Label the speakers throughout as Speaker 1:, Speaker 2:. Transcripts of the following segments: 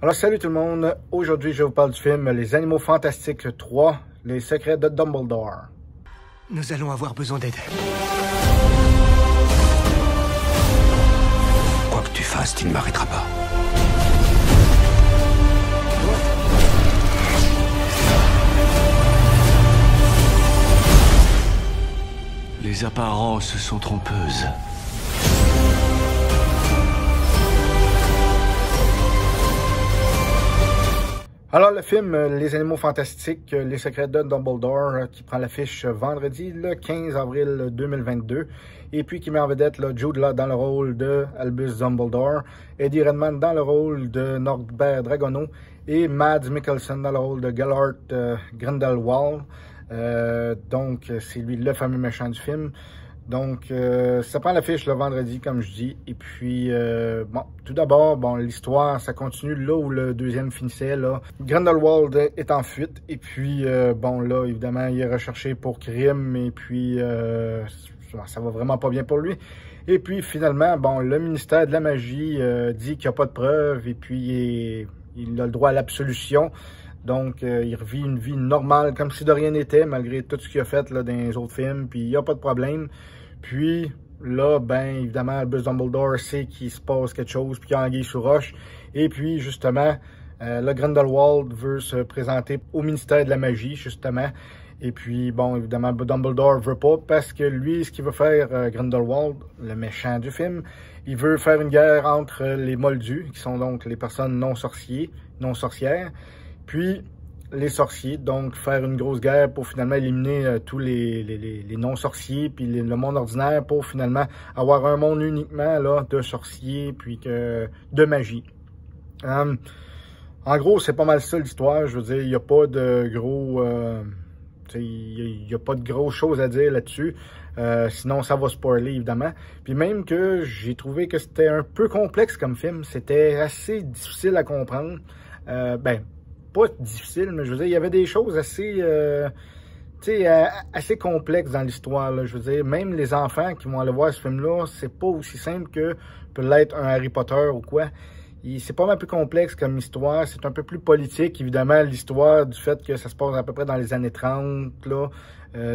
Speaker 1: Alors salut tout le monde, aujourd'hui je vous parle du film Les Animaux Fantastiques 3, Les Secrets de Dumbledore.
Speaker 2: Nous allons avoir besoin d'aide.
Speaker 3: Quoi que tu fasses, tu ne m'arrêteras pas. Les apparences sont trompeuses.
Speaker 1: Alors le film Les Animaux Fantastiques, Les Secrets de Dumbledore, qui prend l'affiche vendredi le 15 avril 2022, et puis qui met en vedette là, Jude Law dans le rôle de Albus Dumbledore, Eddie Redmayne dans le rôle de Norbert Dragono, et Mads Mikkelsen dans le rôle de Gellert Grindelwald. Donc c'est lui le fameux méchant du film. Donc, ça prend l'affiche le vendredi, comme je dis. Et puis, bon, tout d'abord, bon, l'histoire, ça continue là où le deuxième finissait, là. Grindelwald est en fuite. Et puis, bon, là, évidemment, il est recherché pour crime. Et puis, ça va vraiment pas bien pour lui. Et puis, finalement, bon, le ministère de la Magie dit qu'il n'y a pas de preuves. Et puis, il a le droit à l'absolution. Donc, il revit une vie normale, comme si de rien n'était, malgré tout ce qu'il a fait là, dans les autres films. Puis, il n'y a pas de problème. Puis, là, ben, évidemment, Albus Dumbledore sait qu'il se passe quelque chose, puis qu'il y a anguille sous roche. Et puis, justement, le Grindelwald veut se présenter au ministère de la Magie, justement. Et puis, bon, évidemment, Dumbledore veut pas, parce que lui, ce qu'il veut faire, Grindelwald, le méchant du film, il veut faire une guerre entre les Moldus, qui sont donc les personnes non sorcières, puis les sorciers, donc faire une grosse guerre pour finalement éliminer tous les non-sorciers, puis le monde ordinaire, pour finalement avoir un monde uniquement là de sorciers, puis de magie. En gros, c'est pas mal ça l'histoire. Je veux dire, il n'y a pas de gros... il n'y a pas de grosses choses à dire là-dessus. Sinon, ça va spoiler, évidemment. Puis même que j'ai trouvé que c'était un peu complexe comme film. C'était assez difficile à comprendre. Pas difficile, mais je veux dire, il y avait des choses assez, assez complexes dans l'histoire. Je veux dire, même les enfants qui vont aller voir ce film-là, c'est pas aussi simple que peut l'être un Harry Potter ou quoi. C'est pas mal plus complexe comme histoire. C'est un peu plus politique, évidemment, l'histoire du fait que ça se passe à peu près dans les années 30, là,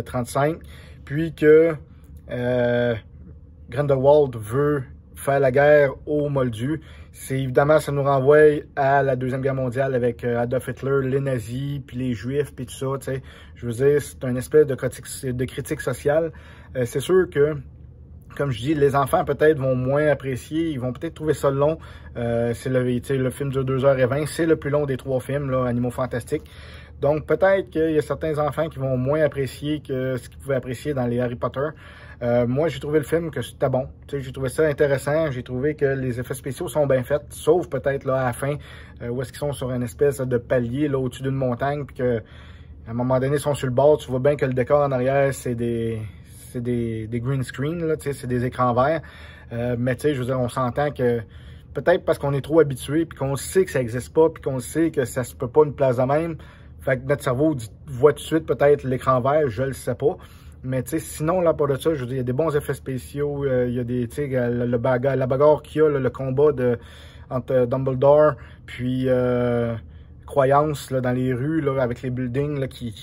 Speaker 1: 35. Puis que Grindelwald veut faire la guerre aux Moldus. C'est évidemment, ça nous renvoie à la Deuxième Guerre mondiale avec Adolf Hitler, les nazis, puis les juifs, puis tout ça, tu sais. Je veux dire, c'est une espèce de critique sociale. C'est sûr que, comme je dis, les enfants peut-être vont moins apprécier, ils vont peut-être trouver ça long. C'est le film dure 2h20, c'est le plus long des 3 films, là, Animaux Fantastiques. Donc peut-être qu'il y a certains enfants qui vont moins apprécier que ce qu'ils pouvaient apprécier dans les Harry Potter. Moi, j'ai trouvé le film que c'était bon. J'ai trouvé ça intéressant. J'ai trouvé que les effets spéciaux sont bien faits, sauf peut-être là à la fin, où est-ce qu'ils sont sur une espèce de palier là au-dessus d'une montagne, puis que à un moment donné, ils sont sur le bord. Tu vois bien que le décor en arrière, c'est des green screen, là, c'est des écrans verts. Mais tu sais, je veux dire, on s'entend que peut-être parce qu'on est trop habitué, puis qu'on sait que ça n'existe pas, puis qu'on sait que ça se peut pas une place de même. Fait que notre cerveau voit tout de suite peut-être l'écran vert, je le sais pas. Mais tu sais, sinon, là, pas de ça, je veux dire, il y a des bons effets spéciaux, il y a des, tu sais, la bagarre qu'il y a, le combat entre Dumbledore, puis Croyance, là, dans les rues, là, avec les buildings, là, qui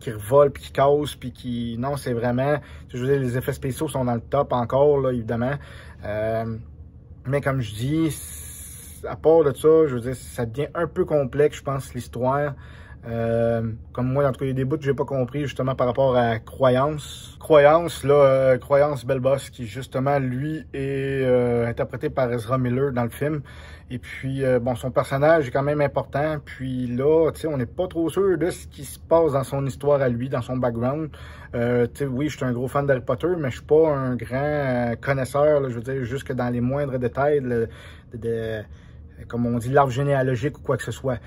Speaker 1: revolent, puis qui cassent, puis qui... Non, c'est vraiment... Je veux dire, les effets spéciaux sont dans le top encore, là, évidemment. Mais comme je dis, à part de ça, je veux dire, ça devient un peu complexe, je pense, l'histoire. Comme moi, en tout cas, il y a des bouts que j'ai pas compris justement par rapport à Croyance. Croyance Belbos, qui justement, lui, est interprété par Ezra Miller dans le film. Et puis, bon, son personnage est quand même important. Puis là, tu sais, on n'est pas trop sûr de ce qui se passe dans son histoire à lui, dans son background. Tu sais, oui, je suis un gros fan d'Harry Potter, mais je suis pas un grand connaisseur, là, je veux dire, jusque dans les moindres détails, comme on dit, l'arbre généalogique ou quoi que ce soit.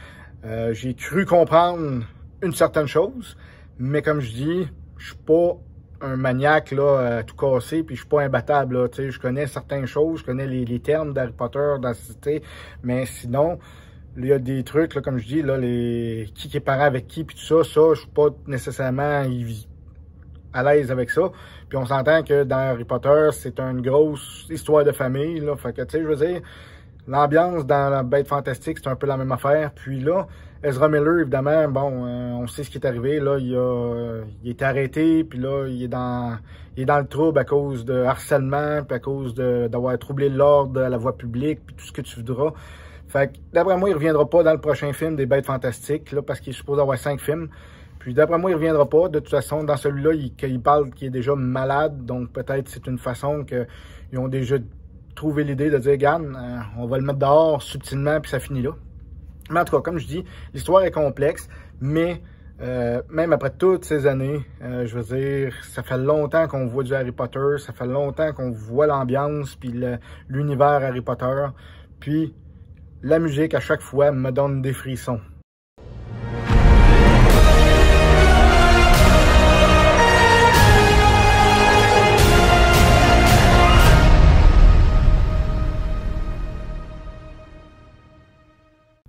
Speaker 1: J'ai cru comprendre une certaine chose, mais comme je dis, je suis pas un maniaque là, à tout casser, puis je suis pas imbattable. Là, je connais certaines choses, je connais les termes d'Harry Potter, mais sinon, il y a des trucs, là, comme je dis, là, qui est parent avec qui, puis tout ça, je suis pas nécessairement à l'aise avec ça. Puis on s'entend que dans Harry Potter, c'est une grosse histoire de famille, là, fait que, tu sais, je veux dire, L'ambiance dans la Bête Fantastique, c'est un peu la même affaire. Puis là, Ezra Miller, évidemment, bon, on sait ce qui est arrivé. Là, il est arrêté, puis là, il est dans le trouble à cause de harcèlement, puis à cause d'avoir troublé l'ordre à la voie publique, puis tout ce que tu voudras. Fait que, d'après moi, il reviendra pas dans le prochain film des Bêtes Fantastiques, là, parce qu'il est supposé avoir 5 films. Puis d'après moi, il reviendra pas. De toute façon, dans celui-là, il parle qu'il est déjà malade, donc peut-être c'est une façon qu'ils ont déjà trouvé l'idée de dire, regarde, on va le mettre dehors subtilement, puis ça finit là. Mais en tout cas, comme je dis, l'histoire est complexe, mais même après toutes ces années, je veux dire, ça fait longtemps qu'on voit du Harry Potter, ça fait longtemps qu'on voit l'ambiance, puis l'univers Harry Potter, puis la musique à chaque fois me donne des frissons.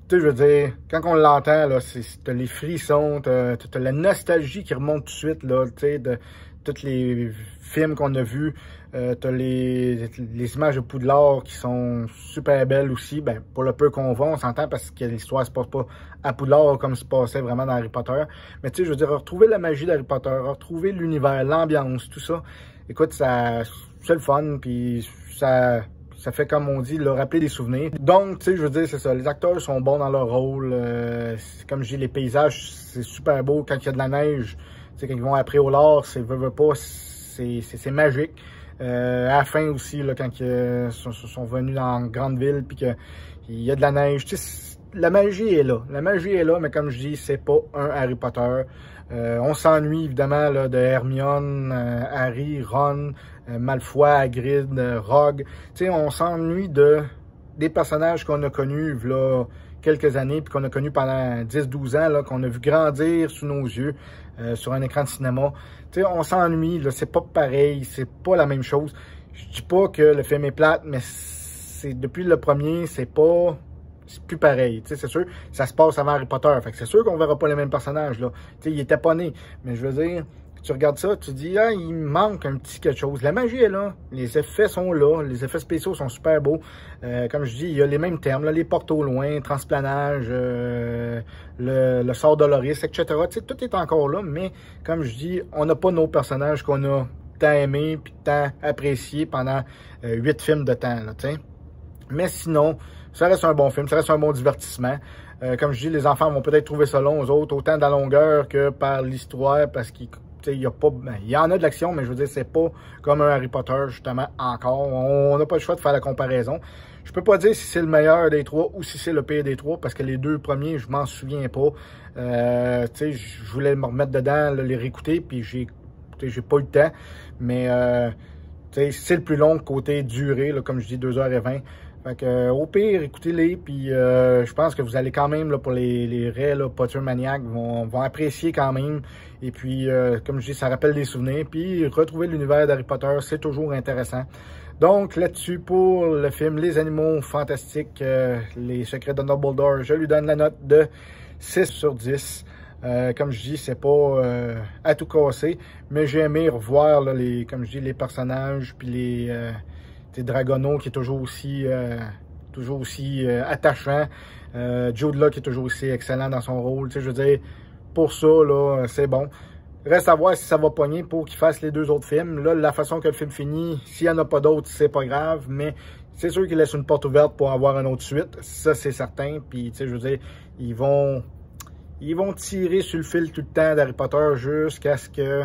Speaker 1: Tu sais, je veux dire, quand on l'entend, là, t'as les frissons, t'as la nostalgie qui remonte tout de suite, là, tu sais, de tous les films qu'on a vus. T'as les images de Poudlard qui sont super belles aussi. Ben, pour le peu qu'on voit, on s'entend parce que l'histoire se passe pas à Poudlard comme se passait vraiment dans Harry Potter. Mais tu sais, je veux dire, retrouver la magie d'Harry Potter, retrouver l'univers, l'ambiance, tout ça. Écoute, c'est le fun, puis ça fait, comme on dit, leur rappeler des souvenirs. Donc, tu sais, je veux dire, c'est ça. Les acteurs sont bons dans leur rôle. Comme je dis, les paysages, c'est super beau. Quand il y a de la neige, tu sais, quand ils vont après au lard, c'est c'est magique. À la fin aussi, là, quand ils sont venus dans une grande ville, puis qu'il y a de la neige, tu sais, la magie est là. La magie est là, mais comme je dis, c'est pas un Harry Potter. On s'ennuie évidemment là, de Hermione, Harry, Ron, Malfoy, Hagrid, Rogue. Tu sais, on s'ennuie des personnages qu'on a connus là quelques années, puis qu'on a connus pendant 10-12 ans, là, qu'on a vu grandir sous nos yeux sur un écran de cinéma. Tu sais, on s'ennuie, là, c'est pas pareil, c'est pas la même chose. Je dis pas que le film est plate, mais c'est depuis le premier, c'est plus pareil. Tu sais, c'est sûr, ça se passe avant Harry Potter. Fait que c'est sûr qu'on verra pas les mêmes personnages, là. Tu sais, il était pas né. Mais je veux dire, tu regardes ça, tu dis, ah, il manque un petit quelque chose. La magie est là. Les effets sont là. Les effets spéciaux sont super beaux. Comme je dis, il y a les mêmes termes, là, les portes au loin, transplanage, le sort Doloris, etc. Tu sais, tout est encore là, mais comme je dis, on n'a pas nos personnages qu'on a tant aimés puis tant appréciés pendant 8 films de temps, là, tu sais. Mais sinon, ça reste un bon film, ça reste un bon divertissement. Comme je dis, les enfants vont peut-être trouver ça long, aux autres, autant dans la longueur que par l'histoire, parce qu'il y a pas, il y en a de l'action, mais je veux dire, c'est pas comme un Harry Potter, justement, encore. On n'a pas le choix de faire la comparaison. Je peux pas dire si c'est le meilleur des trois ou si c'est le pire des trois, parce que les deux premiers, je m'en souviens pas. Je voulais me remettre dedans, là, les réécouter, puis j'ai pas eu le temps. Mais c'est le plus long côté durée, là, comme je dis, 2h20. Fait que, au pire, écoutez-les, puis je pense que vous allez quand même, là, pour les vrais Potter maniaques, vont apprécier quand même. Et puis, comme je dis, ça rappelle des souvenirs. Puis, retrouver l'univers d'Harry Potter, c'est toujours intéressant. Donc, là-dessus, pour le film Les Animaux Fantastiques, Les Secrets de Dumbledore, je lui donne la note de 6 sur 10. Comme je dis, c'est pas à tout casser, mais j'ai aimé revoir là, comme je dis, les personnages, puis les Dragono qui est toujours aussi attachant. Jude Law qui est toujours aussi excellent dans son rôle. Je veux dire, pour ça, là, c'est bon. Reste à voir si ça va pogner pour qu'il fasse les 2 autres films. Là, la façon que le film finit, s'il n'y en a pas d'autres, c'est pas grave, mais c'est sûr qu'il laisse une porte ouverte pour avoir une autre suite. Ça, c'est certain. Puis, je veux dire, ils vont tirer sur le fil tout le temps d'Harry Potter jusqu'à ce que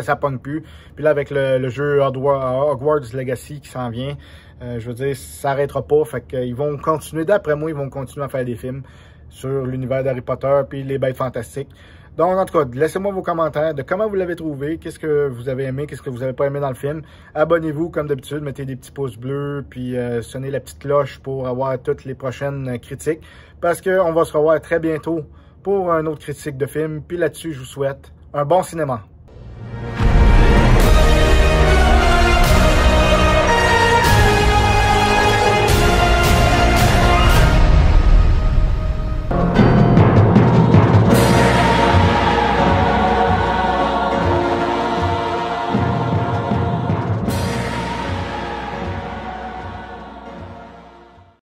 Speaker 1: ça pogne plus. Puis là, avec le jeu Hogwarts Legacy qui s'en vient, je veux dire, ça n'arrêtera pas. Fait qu'ils vont continuer, d'après moi, ils vont continuer à faire des films sur l'univers d'Harry Potter puis les Bêtes Fantastiques. Donc, en tout cas, laissez-moi vos commentaires de comment vous l'avez trouvé, qu'est-ce que vous avez aimé, qu'est-ce que vous n'avez pas aimé dans le film. Abonnez-vous, comme d'habitude, mettez des petits pouces bleus, puis sonnez la petite cloche pour avoir toutes les prochaines critiques. Parce qu'on va se revoir très bientôt pour une autre critique de film. Puis là-dessus, je vous souhaite un bon cinéma.